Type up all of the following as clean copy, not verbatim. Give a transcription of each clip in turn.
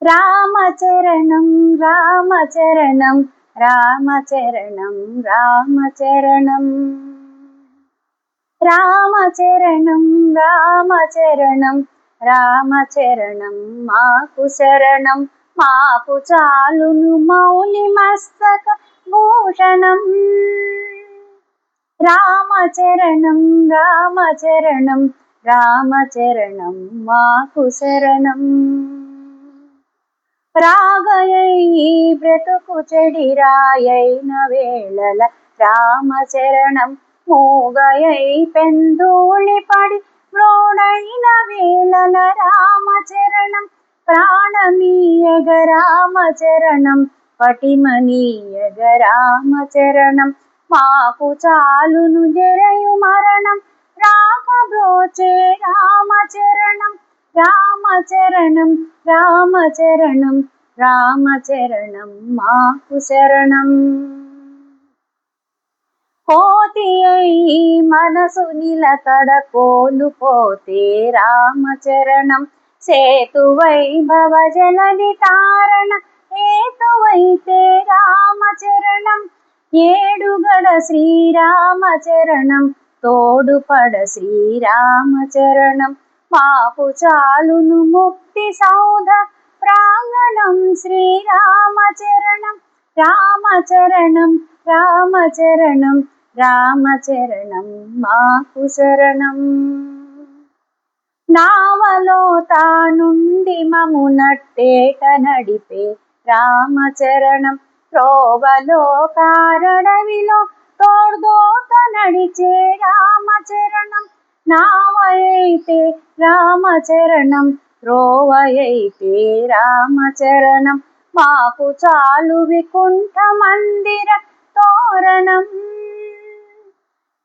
రామచరణం రామచరణం రామచరణం రామచరణం రామచరణం రామచరణం రామచరణం మాకు శరణం మాకు చాలును మౌని మస్తక భూషణం రామచరణం రామచరణం రామచరణం మాకు శరణం రాగయై బ్రతుకు చెడిరాయైన వేళల రామచరణం మూగయై పెందూళి పడి మ్రోడైన వేళల రామచరణం ప్రాణమీయగ రామచరణం పటిమనీయగ రామచరణం మాకు చాలును జరయు మరణం రాకబ్రోచే రామచరణం రామచరణం రామచరణం రామచరణం మాకు శరణం కోతి అయి మనసు నిలకడ కోల్పోతే రామచరణం సేతువై భవజలది తారణ హేతువైతే రామచరణం ఏడుగడ శ్రీరామచరణం తోడుపడ శ్రీరామచరణం మాకు చాలును ముక్తి సౌధ ప్రాంగణం శ్రీరామచరణం రామచరణం రామచరణం రామచరణం మాకు శరణం నావలో తానుండి మము నట్టేట నడిపే రామచరణం త్రోవలో కారడవిలో తోడ్దోత నడిచే రామచరణం నావైతే రామచరణం త్రోవయైతే రామచరణం మాకు చాలు వికుంఠ మందిర తోరణం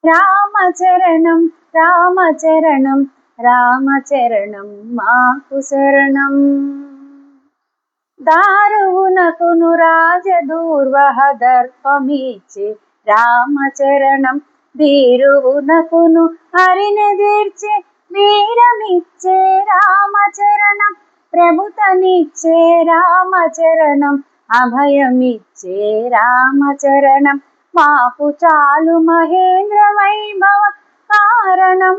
రామచరణం రామచరణం రామచరణం మాకు శరణం దారువునకును రాజదూర్వహ దర్పమిచ్చే రామచరణం వీరువునకును హరినెదిర్చే వీరమిచ్చే రామచరణం ప్రభుతనిచ్చే రామచరణం అభయమిచ్చే రామచరణం మాకు చాలు మహేంద్ర వైభవ కారణం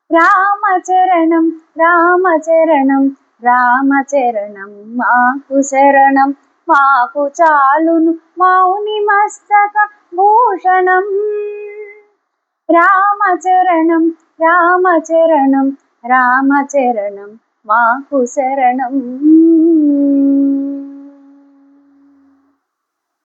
రామచరణం రామచరణం రామచరణం మాకు శరణం మాకు చాలును మౌని మస్తక భూషణం రామచరణం రామచరణం రామచరణం మాకు శరణం